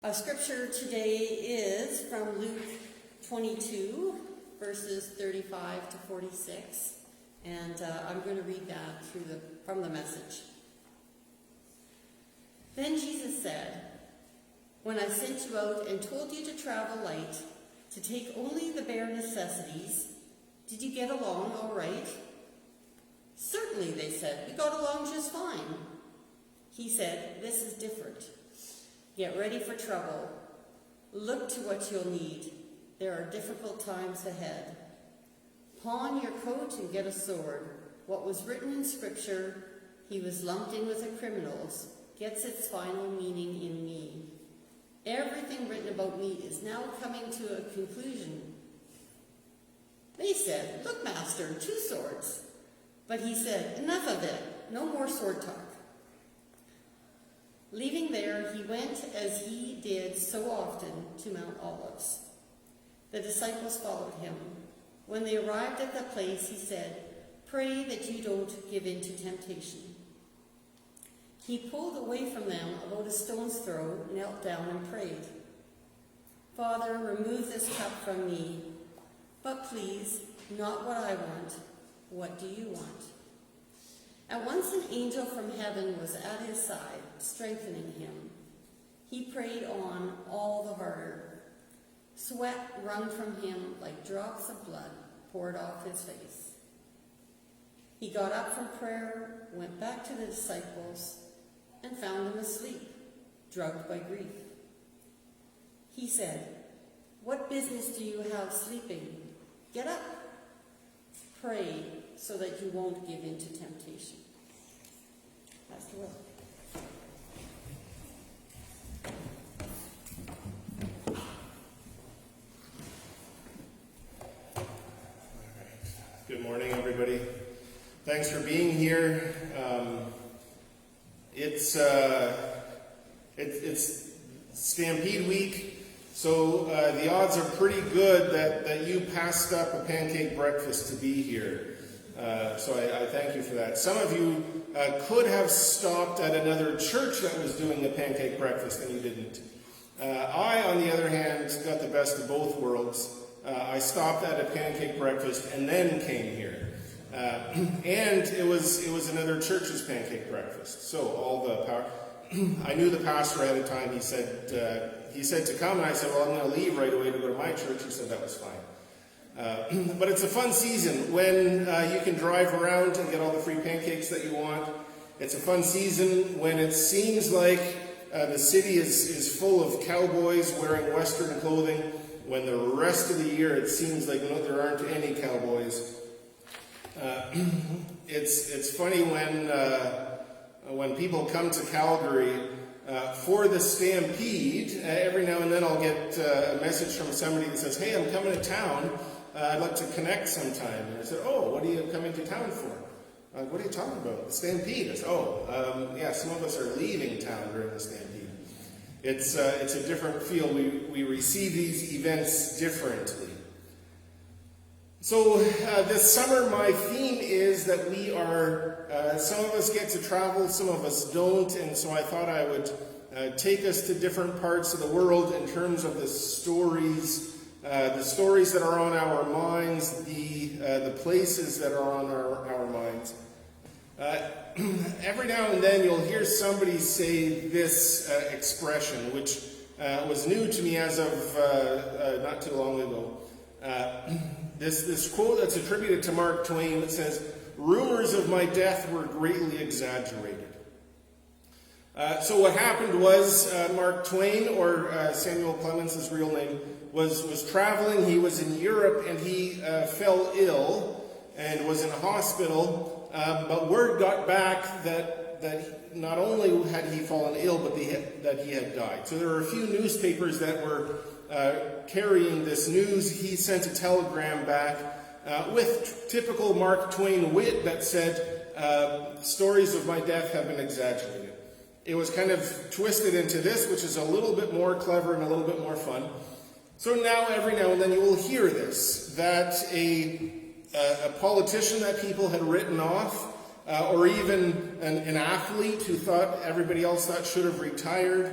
Our scripture today is from Luke 22, verses 35 to 46, and I'm going to read that from the Message. Then Jesus said, "When I sent you out and told you to travel light, to take only the bare necessities, did you get along all right?" "Certainly," they said, "we got along just fine." He said, "This is different. Get ready for trouble. Look to what you'll need. There are difficult times ahead. Pawn your coat and get a sword. What was written in Scripture, he was lumped in with the criminals, gets its final meaning in me. Everything written about me is now coming to a conclusion." They said, "Look, Master, 2 swords." But he said, "Enough of it. No more sword talk." Leaving there, he went, as he did so often, to Mount Olives. The disciples followed him. When they arrived at that place, he said, "Pray that you don't give in to temptation." He pulled away from them about a stone's throw, knelt down and prayed. "Father, remove this cup from me, but please, not what I want. What do you want?" At once an angel from heaven was at his side, strengthening him. He prayed on all the harder. Sweat wrung from him like drops of blood poured off his face. He got up from prayer, went back to the disciples, and found them asleep, drugged by grief. He said, "What business do you have sleeping? Get up. Pray so that you won't give in to temptation." Pastor Will. Good morning, everybody. Thanks for being here. It's Stampede Week, so the odds are pretty good that you passed up a pancake breakfast to be here. So I thank you for that. Some of you could have stopped at another church that was doing a pancake breakfast, and you didn't. I, on the other hand, got the best of both worlds. I stopped at a pancake breakfast and then came here. And it was another church's pancake breakfast. So all the power. I knew the pastor ahead of time. He said to come, and I said, "Well, I'm going to leave right away to go to my church." He said that was fine. But it's a fun season when you can drive around and get all the free pancakes that you want. It's a fun season when it seems like the city is full of cowboys wearing Western clothing, when the rest of the year it seems like there aren't any cowboys. It's funny when people come to Calgary for the Stampede. Every now and then I'll get a message from somebody that says, "Hey, I'm coming to town. I'd like to connect sometime." And I said, "Oh, what are you coming to town for?" "What are you talking about?" "The Stampede." I said, yeah, some of us are leaving town during the Stampede. It's a different feel. We receive these events differently. So this summer, my theme is that we are, some of us get to travel, some of us don't, and so I thought I would take us to different parts of the world in terms of the stories that are on our minds, the places that are on our minds. Every now and then you'll hear somebody say this expression, which was new to me as of not too long ago. This quote that's attributed to Mark Twain that says, "Rumors of my death were greatly exaggerated." So what happened was Mark Twain, or Samuel Clemens' real name, was traveling. He was in Europe and he fell ill and was in a hospital. But word got back that not only had he fallen ill, but that he had died. So there were a few newspapers that were carrying this news. He sent a telegram back with typical Mark Twain wit that said, "Stories of my death have been exaggerated." It was kind of twisted into this, which is a little bit more clever and a little bit more fun. So now, every now and then, you will hear this, that a politician that people had written off, or even an athlete who everybody else thought should have retired,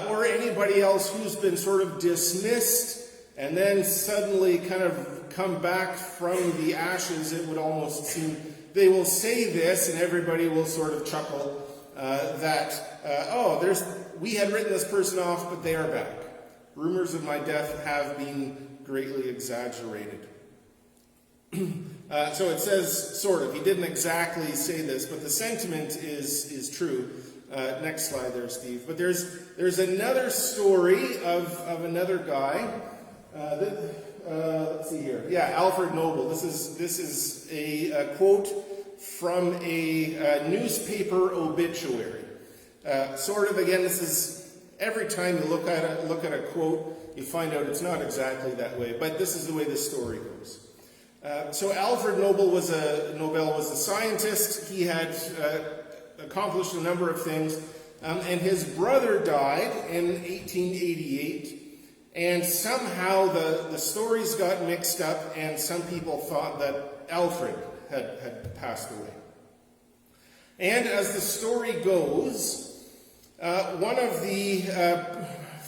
or anybody else who's been sort of dismissed and then suddenly kind of come back from the ashes, it would almost seem. They will say this, and everybody will sort of chuckle we had written this person off, but they are back. Rumors of my death have been greatly exaggerated. So it says, sort of. He didn't exactly say this, but the sentiment is true. Next slide there, Steve. But there's another story of another guy. Let's see here. Yeah, Alfred Noble. This is a quote from a newspaper obituary. Sort of, again, this is every time you look at a quote, you find out it's not exactly that way. But this is the way the story goes. So Alfred Nobel was a scientist. He had accomplished a number of things, and his brother died in 1888. And somehow the stories got mixed up, and some people thought that Alfred had passed away. And as the story goes, one of the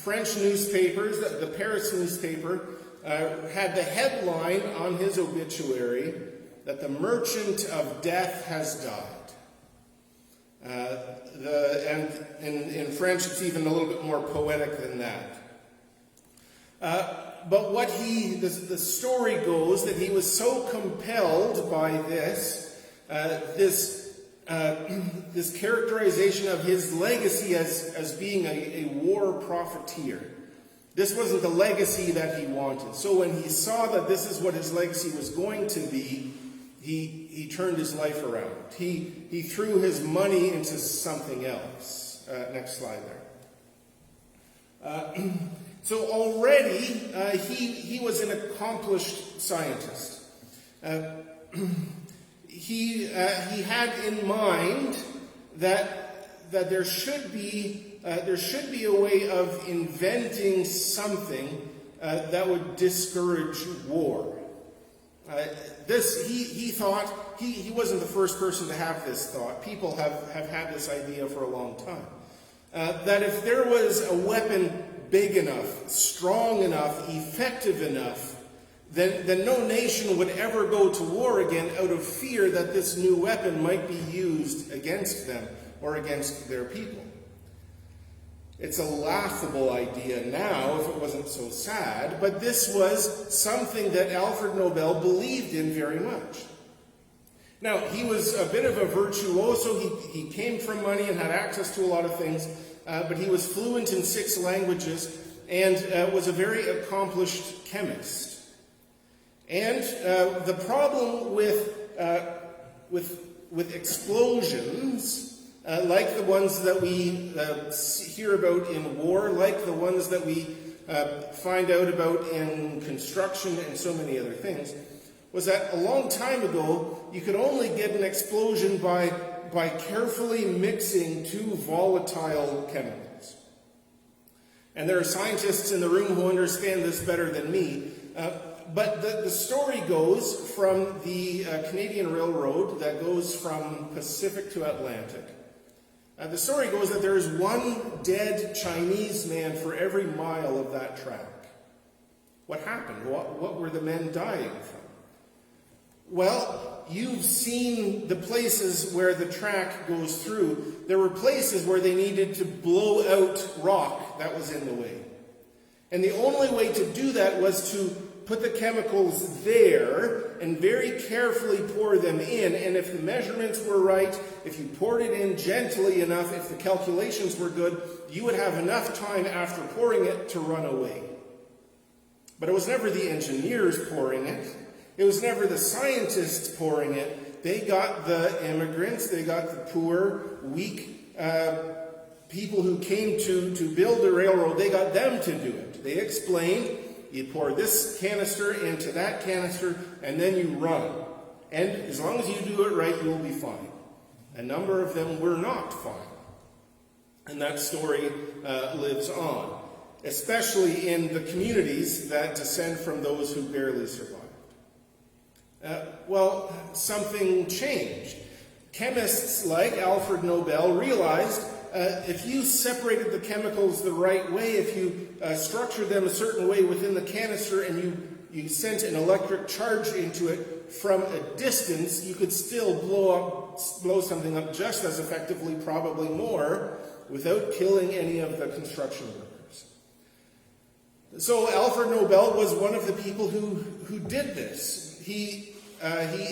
French newspapers, the Paris newspaper, had the headline on his obituary that the merchant of death has died. And in French, it's even a little bit more poetic than that. But the story goes that he was so compelled by this characterization of his legacy as being a war profiteer. This wasn't the legacy that he wanted. So when he saw that this is what his legacy was going to be, he turned his life around. He threw his money into something else. Next slide there. So already he was an accomplished scientist. He had in mind that there should be a way of inventing something that would discourage war. He thought he wasn't the first person to have this thought. People have had this idea for a long time. That if there was a weapon big enough, strong enough, effective enough, then no nation would ever go to war again out of fear that this new weapon might be used against them or against their people. It's a laughable idea now if it wasn't so sad, but this was something that Alfred Nobel believed in very much. Now, he was a bit of a virtuoso. He came from money and had access to a lot of things, but he was fluent in 6 languages and was a very accomplished chemist. And the problem with explosions, like the ones that we hear about in war, like the ones that we find out about in construction and so many other things, was that a long time ago you could only get an explosion by carefully mixing 2 volatile chemicals. And there are scientists in the room who understand this better than me. But the story goes from the Canadian Railroad that goes from Pacific to Atlantic. The story goes that there is 1 dead Chinese man for every mile of that track. What happened? What were the men dying from? Well, you've seen the places where the track goes through. There were places where they needed to blow out rock that was in the way. And the only way to do that was to put the chemicals there and very carefully pour them in. And if the measurements were right, if you poured it in gently enough, if the calculations were good, you would have enough time after pouring it to run away. But it was never the engineers pouring it. It was never the scientists pouring it. They got the immigrants, they got the poor, weak people who came to build the railroad, they got them to do it. They explained, you pour this canister into that canister, and then you run. And as long as you do it right, you'll be fine. A number of them were not fine. And that story lives on, especially in the communities that descend from those who barely survived. Well, something changed. Chemists like Alfred Nobel realized if you separated the chemicals the right way, if you structured them a certain way within the canister and you sent an electric charge into it from a distance, you could still blow something up just as effectively, probably more, without killing any of the construction workers. So Alfred Nobel was one of the people who did this. He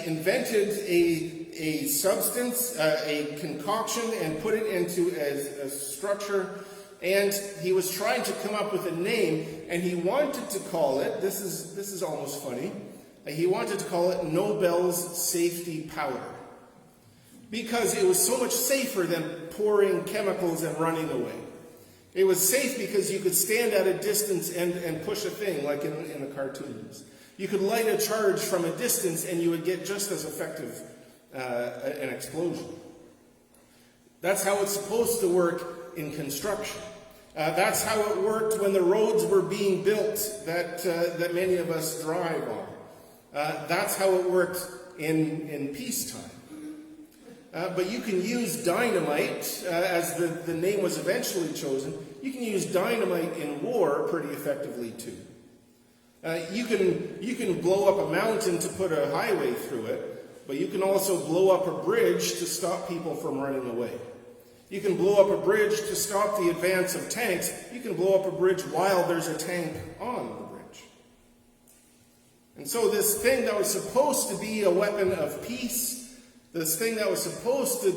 invented a substance, a concoction, and put it into a structure. And he was trying to come up with a name, and he wanted to call it, this is almost funny, he wanted to call it Nobel's Safety Powder. Because it was so much safer than pouring chemicals and running away. It was safe because you could stand at a distance and push a thing, like in the cartoons. You could light a charge from a distance and you would get just as effective an explosion. That's how it's supposed to work in construction. That's how it worked when the roads were being built that many of us drive on. That's how it worked in peacetime. But you can use dynamite, as the name was eventually chosen, you can use dynamite in war pretty effectively too. You can blow up a mountain to put a highway through it, but you can also blow up a bridge to stop people from running away. You can blow up a bridge to stop the advance of tanks. You can blow up a bridge while there's a tank on the bridge. And so this thing that was supposed to be a weapon of peace, this thing that was supposed to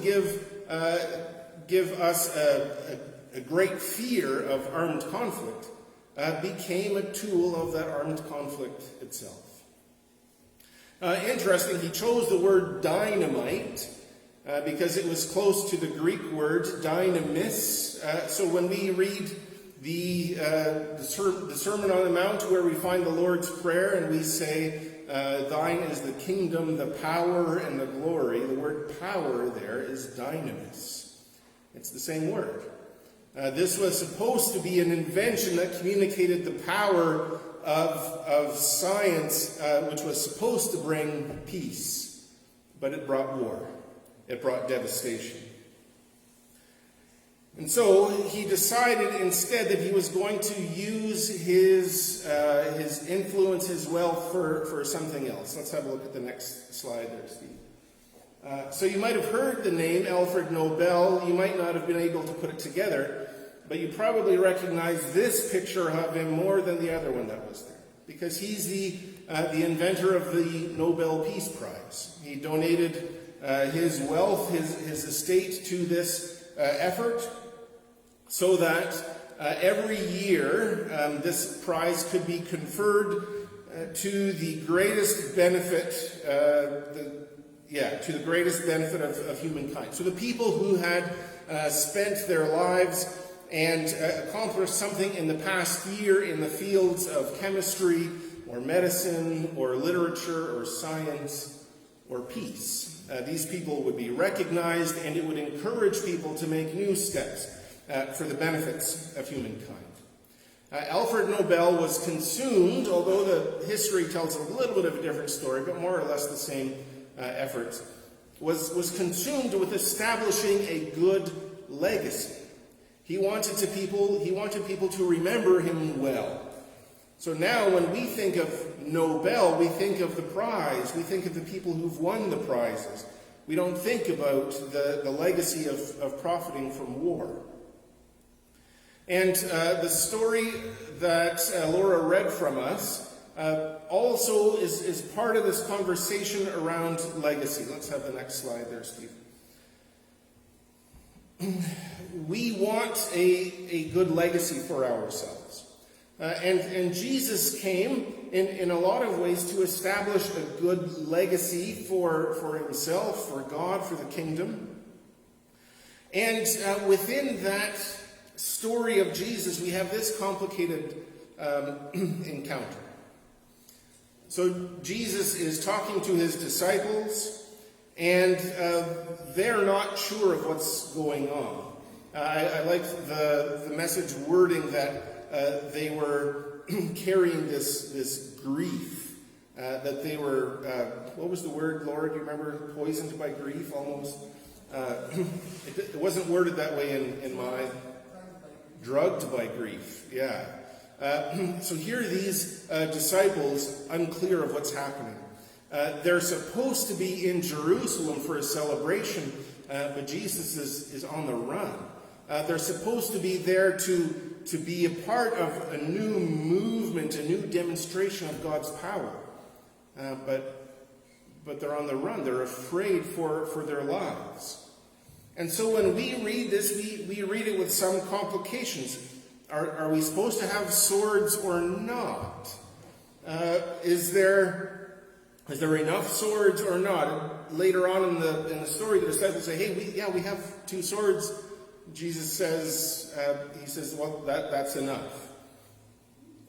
give us a great fear of armed conflict, became a tool of that armed conflict itself. Interesting, he chose the word dynamite because it was close to the Greek word dynamis. So when we read the Sermon on the Mount, where we find the Lord's Prayer, and we say, thine is the kingdom, the power, and the glory, the word power there is dynamis. It's the same word. This was supposed to be an invention that communicated the power of science, which was supposed to bring peace, but it brought war. It brought devastation. And so he decided instead that he was going to use his influence, his wealth, for something else. Let's have a look at the next slide there, Steve. So you might have heard the name Alfred Nobel. You might not have been able to put it together, but you probably recognize this picture of him more than the other one that was there, because he's the inventor of the Nobel Peace Prize. He donated his wealth, his estate to this effort, so that every year this prize could be conferred to the greatest benefit, to the greatest benefit of humankind. So the people who had spent their lives and accomplished something in the past year in the fields of chemistry or medicine or literature or science or peace. These people would be recognized, and it would encourage people to make new steps for the benefits of humankind. Alfred Nobel was consumed, although the history tells a little bit of a different story, but more or less the same efforts, was consumed with establishing a good legacy. He wanted people to remember him well. So now when we think of Nobel, we think of the prize. We think of the people who've won the prizes. We don't think about the legacy of profiting from war. And the story that Laura read from us also is part of this conversation around legacy. Let's have the next slide there, Steve. We want a good legacy for ourselves. And Jesus came in a lot of ways to establish a good legacy for himself, for God, for the kingdom. And within that story of Jesus, we have this complicated encounter. So Jesus is talking to his disciples, and they're not sure of what's going on. I like the message wording that they were carrying this grief that they were, what was the word, Laura, do you remember? Poisoned by grief, almost. It wasn't worded that way in my... Drugged by grief, yeah. So here are these disciples, unclear of what's happening. They're supposed to be in Jerusalem for a celebration, but Jesus is on the run. They're supposed to be there to be a part of a new movement, a new demonstration of God's power. But they're on the run. They're afraid for their lives. And so when we read this, we read it with some complications. Are we supposed to have swords or not? Is there enough swords or not? Later on in the story, the disciples say, "Hey, we have 2 swords." Jesus says, "Well, that's enough."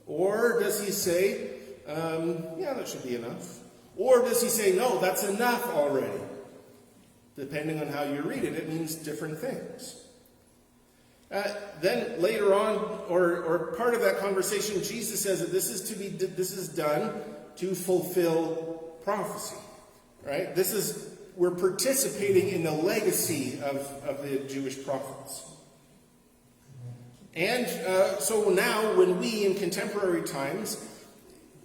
Or does he say, that should be enough? Or does he say, "No, that's enough already"? Depending on how you read it, it means different things. Then later on, or part of that conversation, Jesus says that this is done to fulfill prophecy, right? We're participating in the legacy of the Jewish prophets. And so now, when we in contemporary times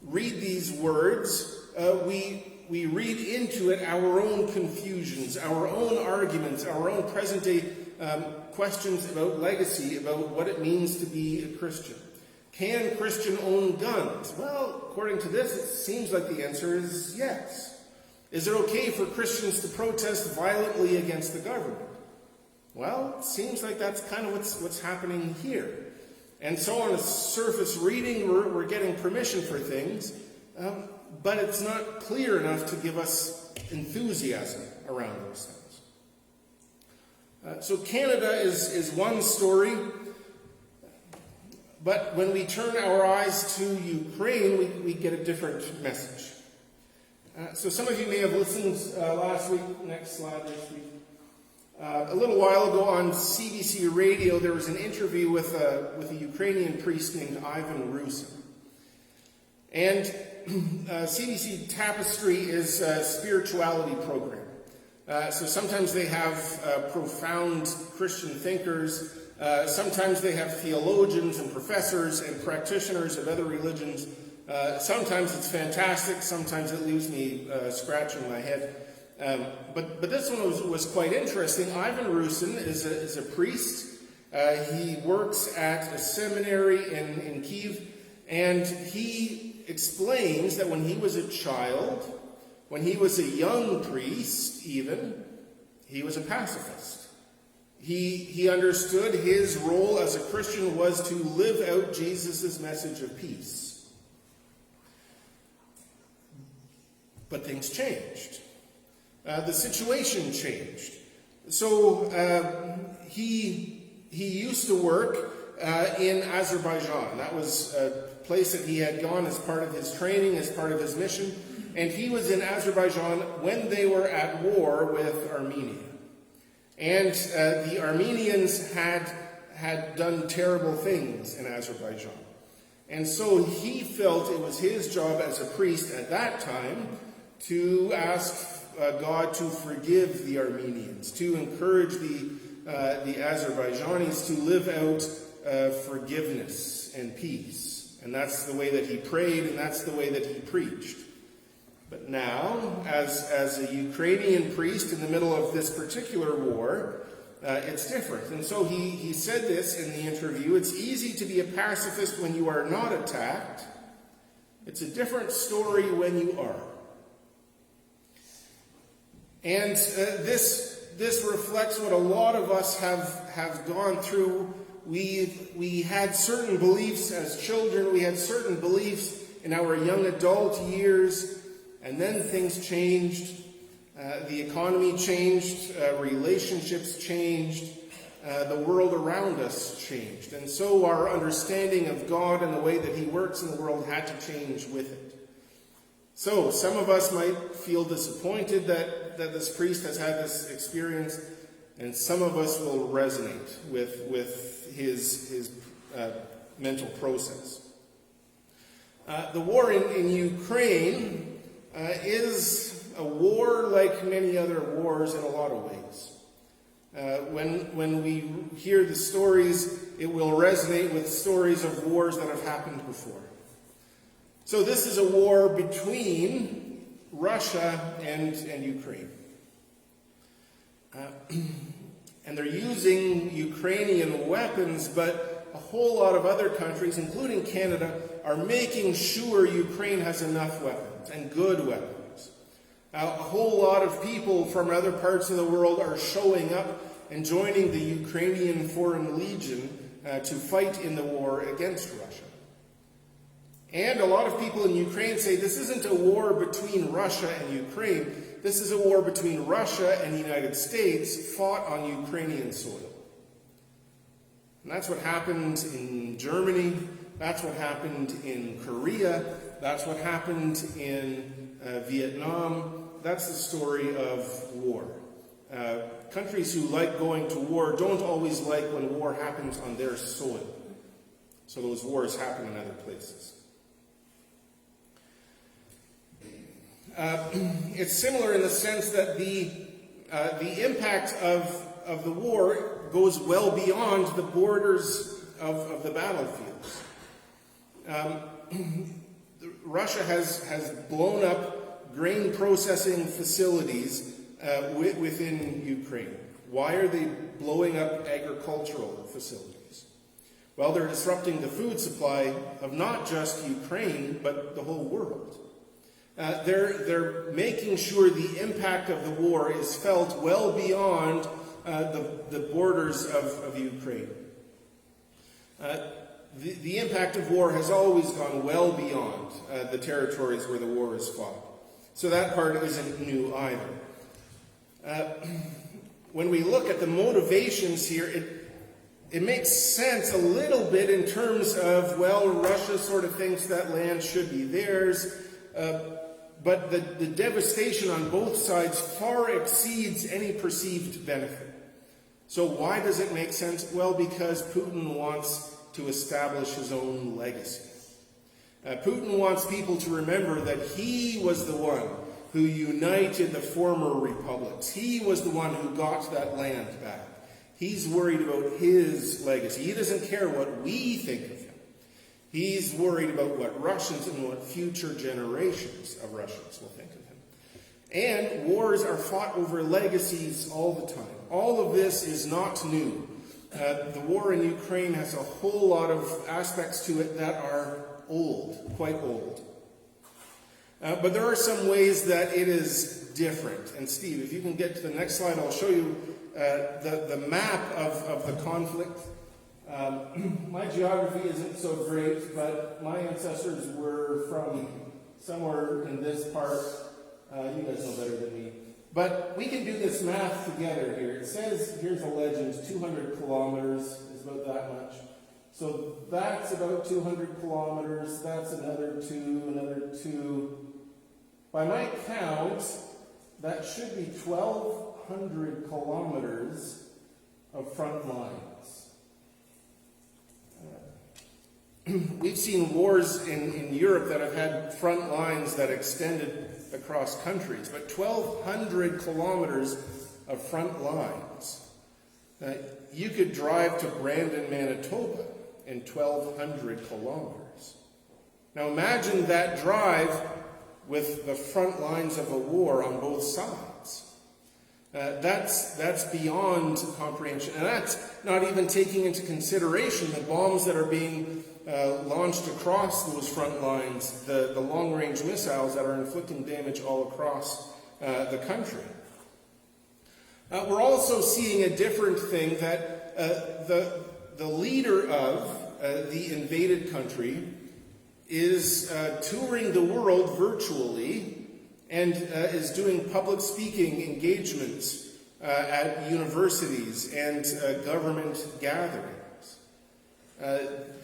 read these words, we read into it our own confusions, our own arguments, our own present-day questions about legacy, about what it means to be a Christian. Can Christian own guns? Well, according to this, it seems like the answer is yes. Is it okay for Christians to protest violently against the government? Well, it seems like that's kind of what's happening here. And so on a surface reading, we're getting permission for things, but it's not clear enough to give us enthusiasm around those things. So Canada is one story, but when we turn our eyes to Ukraine, we get a different message. So some of you may have listened last week, next slide next week. A little while ago on CBC radio, there was an interview with a Ukrainian priest named Ivan Rusin. And CBC Tapestry is a spirituality program. So sometimes they have profound Christian thinkers. Sometimes they have theologians and professors and practitioners of other religions. Sometimes it's fantastic. Sometimes it leaves me scratching my head. But this one was quite interesting. Ivan Rusin is a priest. He works at a seminary in Kyiv, and he explains that when he was a child, when he was a young priest even, he was a pacifist. He understood his role as a Christian was to live out Jesus' message of peace. But things changed. The situation changed. So he used to work in Azerbaijan. That was a place that he had gone as part of his training, as part of his mission. And he was in Azerbaijan when they were at war with Armenia. And the Armenians had done terrible things in Azerbaijan. And so he felt it was his job as a priest at that time to ask God to forgive the Armenians, to encourage the Azerbaijanis to live out forgiveness and peace. And that's the way that he prayed, and that's the way that he preached. But now, as a Ukrainian priest in the middle of this particular war, it's different. And so he said this in the interview: "It's easy to be a pacifist when you are not attacked. It's a different story when you are." And this reflects what a lot of us have gone through. We had certain beliefs as children. We had certain beliefs in our young adult years. And then things changed. The economy changed. Relationships changed. The world around us changed. And so our understanding of God and the way that He works in the world had to change with it. So some of us might feel disappointed that this priest has had this experience, and some of us will resonate with his mental process. The war in Ukraine is a war like many other wars in a lot of ways. When we hear the stories, it will resonate with stories of wars that have happened before. So this is a war between Russia and Ukraine. And they're using Ukrainian weapons, but a whole lot of other countries, including Canada, are making sure Ukraine has enough weapons, and good weapons. A whole lot of people from other parts of the world are showing up and joining the Ukrainian Foreign Legion to fight in the war against Russia. And a lot of people in Ukraine say this isn't a war between Russia and Ukraine. This is a war between Russia and the United States fought on Ukrainian soil. And that's what happened in Germany. That's what happened in Korea. That's what happened in Vietnam. That's the story of war. Countries who like going to war don't always like when war happens on their soil. So those wars happen in other places. It's similar in the sense that the impact of the war goes well beyond the borders of the battlefields. Russia has blown up grain processing facilities within Ukraine. Why are they blowing up agricultural facilities? Well, they're disrupting the food supply of not just Ukraine, but the whole world. They're making sure the impact of the war is felt well beyond the borders of Ukraine. The impact of war has always gone well beyond the territories where the war is fought. So that part isn't new either. When we look at the motivations here, it makes sense a little bit in terms of, well, Russia sort of thinks that land should be theirs, but the devastation on both sides far exceeds any perceived benefit. So why does it make sense? Well, because Putin wants to establish his own legacy. Putin wants people to remember that he was the one who united the former republics. He was the one who got that land back. He's worried about his legacy. He doesn't care what we think of him. He's worried about what Russians and what future generations of Russians will think of him. And wars are fought over legacies all the time. All of this is not new. The war in Ukraine has a whole lot of aspects to it that are old, quite old. But there are some ways that it is different. And Steve, if you can get to the next slide, I'll show you the map of the conflict. My geography isn't so great, but my ancestors were from somewhere in this part. You guys know better than me. But we can do this math together here. It says, here's a legend, 200 kilometers is about that much. So that's about 200 kilometers. That's another 2. By my count, that should be 1,200 kilometers of front lines. We've seen wars in Europe that have had front lines that extended across countries, but 1,200 kilometers of front lines. You could drive to Brandon, Manitoba in 1,200 kilometers. Now imagine that drive with the front lines of a war on both sides. That's beyond comprehension. And that's not even taking into consideration the bombs that are being launched across those front lines, the long-range missiles that are inflicting damage all across the country. We're also seeing a different thing, that the leader of the invaded country is touring the world virtually and is doing public speaking engagements at universities and government gatherings.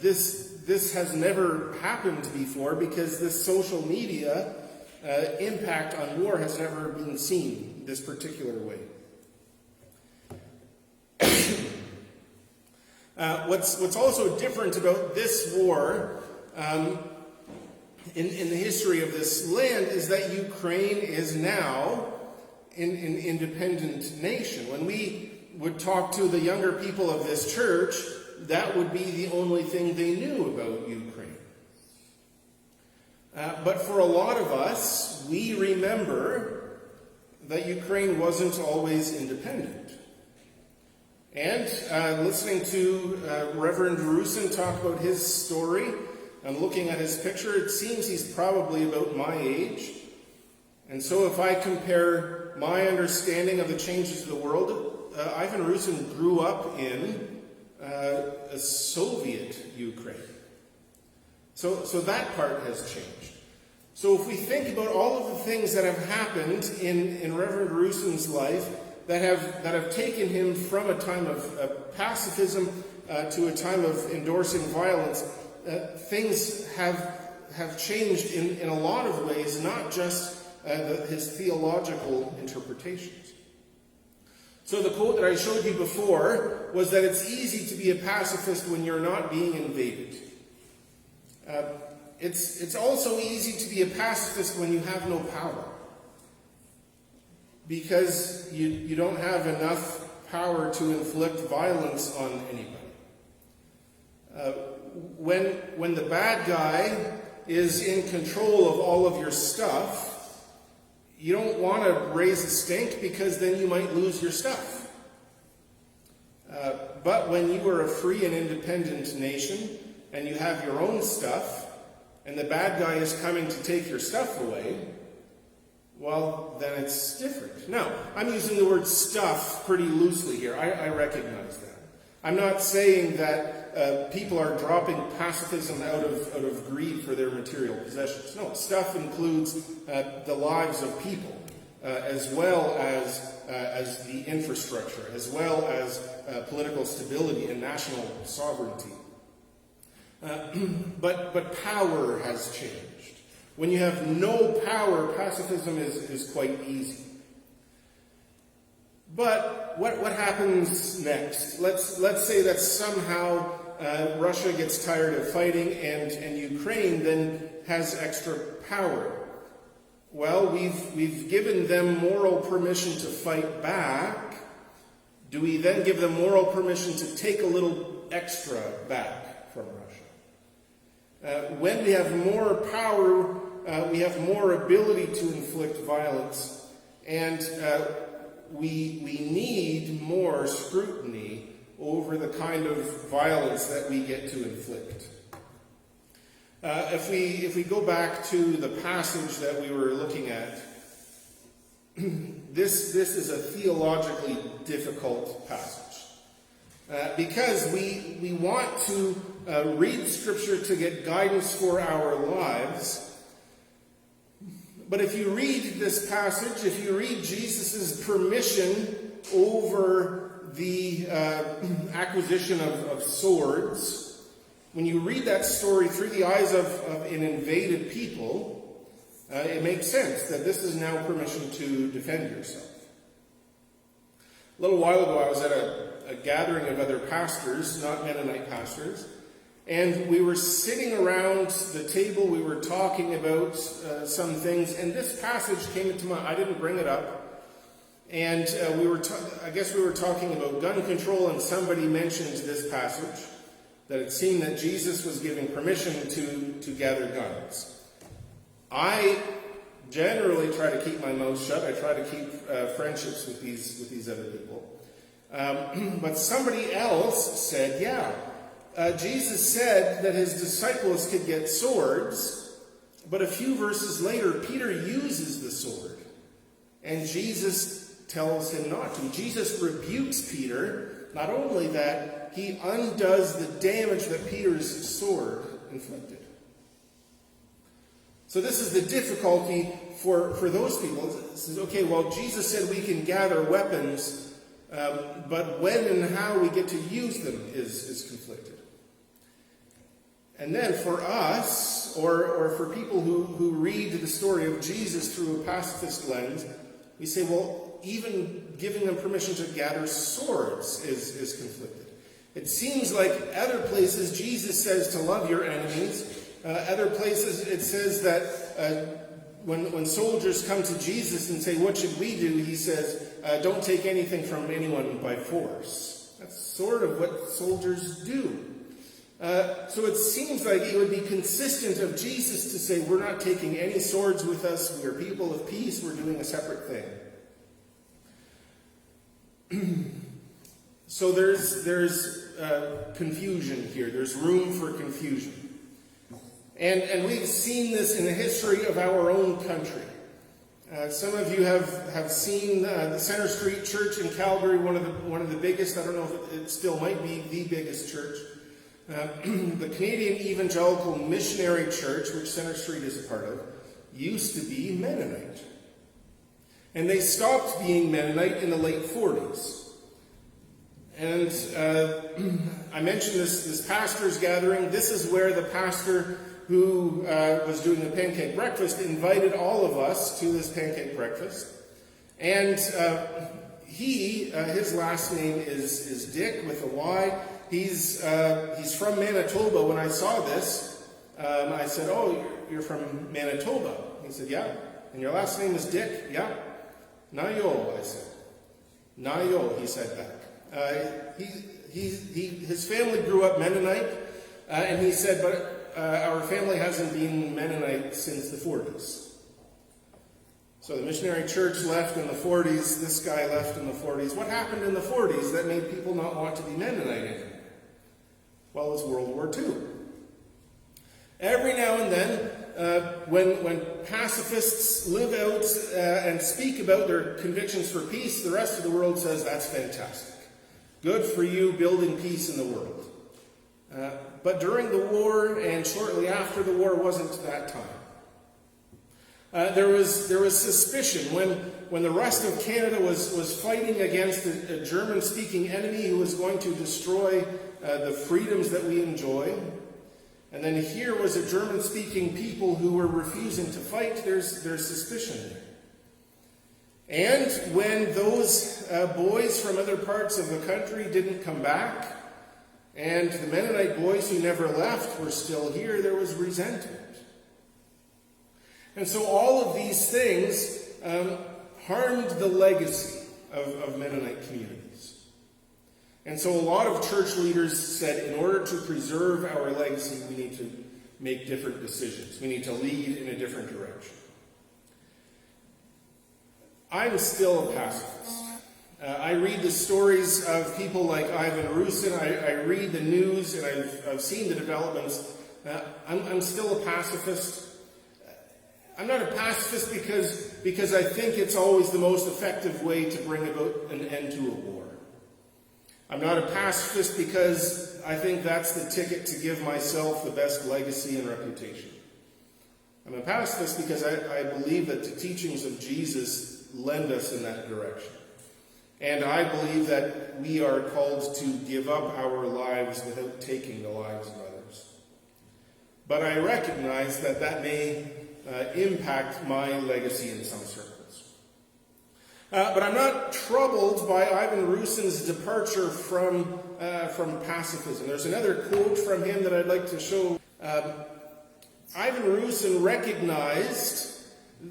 This has never happened before because this social media impact on war has never been seen this particular way. What's also different about this war in the history of this land is that Ukraine is now an independent nation. When we would talk to the younger people of this church, that would be the only thing they knew about Ukraine. But for a lot of us, we remember that Ukraine wasn't always independent. And listening to Reverend Rusin talk about his story and looking at his picture, it seems he's probably about my age. And so if I compare my understanding of the changes of the world, Ivan Rusin grew up in a Soviet Ukraine. So that part has changed. So if we think about all of the things that have happened in Reverend Rusin's life that have taken him from a time of pacifism to a time of endorsing violence, things have changed in a lot of ways, not just his theological interpretations. So the quote that I showed you before was that it's easy to be a pacifist when you're not being invaded. It's also easy to be a pacifist when you have no power, because you don't have enough power to inflict violence on anybody. When the bad guy is in control of all of your stuff, you don't want to raise a stink, because then you might lose your stuff. But when you are a free and independent nation and you have your own stuff, and the bad guy is coming to take your stuff away, well, then it's different. Now, I'm using the word stuff pretty loosely here. I recognize that. I'm not saying that people are dropping pacifism out of greed for their material possessions. No, stuff includes the lives of people, as well as the infrastructure, as well as political stability and national sovereignty. But power has changed. When you have no power, pacifism is quite easy. But what happens next? Let's say that somehow Russia gets tired of fighting and Ukraine then has extra power. Well, we've given them moral permission to fight back. Do we then give them moral permission to take a little extra back from Russia? When we have more power, we have more ability to inflict violence, and we need more scrutiny over the kind of violence that we get to inflict. If we go back to the passage that we were looking at, this is a theologically difficult passage. Because we want to read Scripture to get guidance for our lives. But if you read this passage, if you read Jesus' permission over the acquisition of swords, when you read that story through the eyes of an invaded people, it makes sense that this is now permission to defend yourself. A little while ago, I was at a gathering of other pastors, not Mennonite pastors, and we were sitting around the table, we were talking about some things, and this passage came into mind. I didn't bring it up, and I guess we were talking about gun control, and somebody mentioned this passage, that it seemed that Jesus was giving permission to gather guns. I generally try to keep my mouth shut. I try to keep friendships with these other people. But somebody else said, Jesus said that his disciples could get swords, but a few verses later, Peter uses the sword, and Jesus tells him not to. Jesus rebukes Peter. Not only that, he undoes the damage that Peter's sword inflicted. So this is the difficulty for those people. It says, okay, well, Jesus said we can gather weapons, but when and how we get to use them is conflicted. And then for us, or for people who read the story of Jesus through a pacifist lens, we say, well, even giving them permission to gather swords is conflicted. It seems like other places Jesus says to love your enemies, Other places it says that when soldiers come to Jesus and say, what should we do? He says, don't take anything from anyone by force. That's sort of what soldiers do. So it seems like it would be consistent of Jesus to say, we're not taking any swords with us. We are people of peace. We're doing a separate thing. So there's confusion here. There's room for confusion. And we've seen this in the history of our own country. Some of you have seen the Center Street Church in Calgary, one of the biggest. I don't know if it still might be the biggest church. The Canadian Evangelical Missionary Church, which Center Street is a part of, used to be Mennonite. And they stopped being Mennonite in the late 40s. And I mentioned this pastor's gathering. This is where the pastor who was doing the pancake breakfast invited all of us to this pancake breakfast. And his last name is Dick with a Y. He's from Manitoba. When I saw this, I said, "Oh, you're from Manitoba." He said, "Yeah." "And your last name is Dick?" "Yeah." "Nayo," I said. "Nayo," he said back. His family grew up Mennonite, and he said, "But our family hasn't been Mennonite since the 40s." So the missionary church left in the 40s. This guy left in the 40s. What happened in the 40s that made people not want to be Mennonite anymore? Well, it's World War II. Every now and then, when pacifists live out and speak about their convictions for peace, the rest of the world says, "That's fantastic. Good for you, building peace in the world." But during the war and shortly after the war wasn't that time. There was suspicion when the rest of Canada was fighting against a German-speaking enemy who was going to destroy the freedoms that we enjoy. And then here was a German-speaking people who were refusing to fight. There's suspicion there. And when those boys from other parts of the country didn't come back, and the Mennonite boys who never left were still here, there was resentment. And so all of these things harmed the legacy of Mennonite communities. And so a lot of church leaders said, in order to preserve our legacy, we need to make different decisions. We need to lead in a different direction. I'm still a pacifist. I read the stories of people like Ivan Rusin. I read the news, and I've seen the developments. I'm still a pacifist. I'm not a pacifist because I think it's always the most effective way to bring about an end to a war. I'm not a pacifist because I think that's the ticket to give myself the best legacy and reputation. I'm a pacifist because I believe that the teachings of Jesus lend us in that direction. And I believe that we are called to give up our lives without taking the lives of others. But I recognize that that may impact my legacy in some circles. But I'm not troubled by Ivan Rusin's departure from pacifism. There's another quote from him that I'd like to show. Ivan Rusin recognized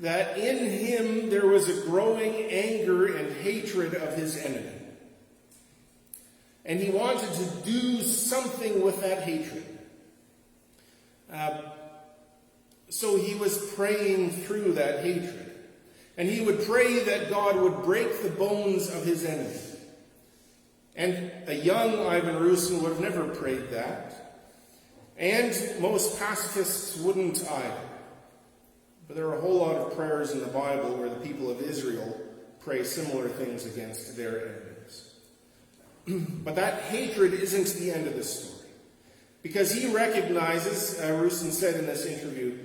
that in him there was a growing anger and hatred of his enemy. And he wanted to do something with that hatred. So he was praying through that hatred. And he would pray that God would break the bones of his enemy. And a young Ivan Rusin would have never prayed that. And most pacifists wouldn't either. But there are a whole lot of prayers in the Bible where the people of Israel pray similar things against their enemies. But that hatred isn't the end of the story. Because he recognizes, Rusin said in this interview,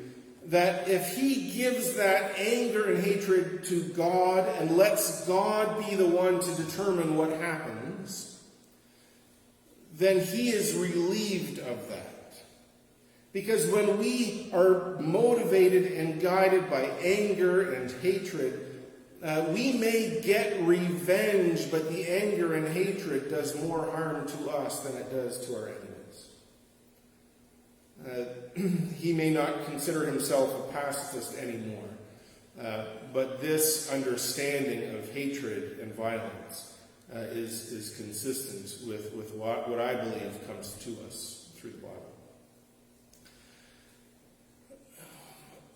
that if he gives that anger and hatred to God and lets God be the one to determine what happens, then he is relieved of that. Because when we are motivated and guided by anger and hatred, we may get revenge, but the anger and hatred does more harm to us than it does to our enemies. He may not consider himself a pacifist anymore. But this understanding of hatred and violence is consistent with what I believe comes to us through the Bible.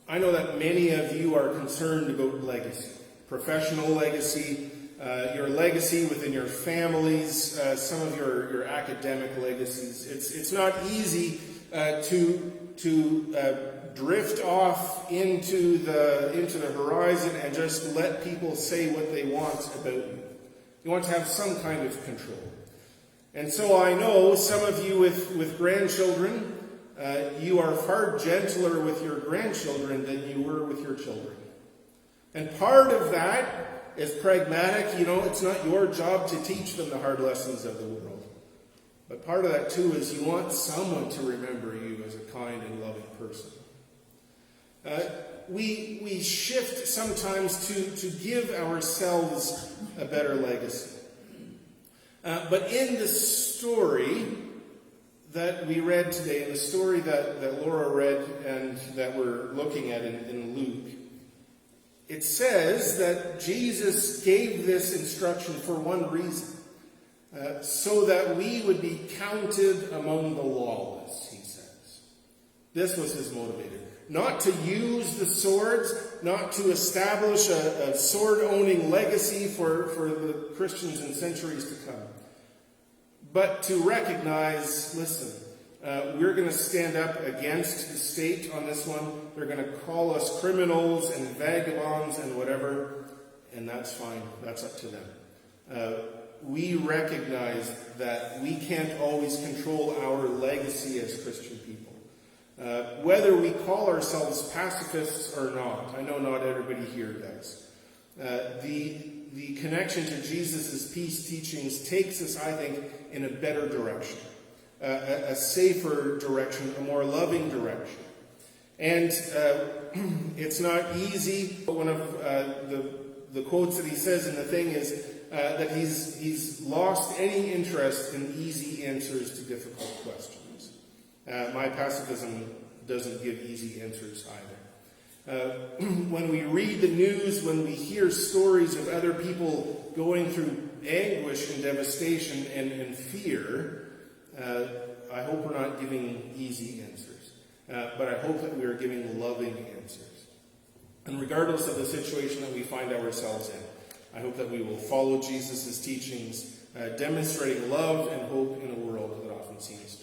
I know that many of you are concerned about legacy, professional legacy, your legacy within your families, some of your academic legacies. It's not easy to drift off into the horizon and just let people say what they want about you. You want to have some kind of control. And so I know some of you with grandchildren, you are far gentler with your grandchildren than you were with your children. And part of that is pragmatic. It's not your job to teach them the hard lessons of the world. But part of that too is you want someone to remember you as a kind and loving person. We shift sometimes to give ourselves a better legacy. But in the story that we read today, in the story that Laura read and that we're looking at in Luke, it says that Jesus gave this instruction for one reason, so that we would be counted among the lawless, he says. This was his motivator. Not to use the swords, not to establish a sword-owning legacy for the Christians in centuries to come, but to recognize, listen, we're going to stand up against the state on this one. They're going to call us criminals and vagabonds and whatever, and that's fine. That's up to them. We recognize that we can't always control our legacy as Christian people. Whether we call ourselves pacifists or not, I know not everybody here does. The connection to Jesus' peace teachings takes us, I think, in a better direction, a safer direction, a more loving direction. And it's not easy, but one of the quotes that he says in the thing is that he's lost any interest in easy answers to difficult questions. My pacifism doesn't give easy answers either. When we read the news, when we hear stories of other people going through anguish and devastation and fear, I hope we're not giving easy answers. But I hope that we are giving loving answers. And regardless of the situation that we find ourselves in, I hope that we will follow Jesus' teachings, demonstrating love and hope in a world that often seems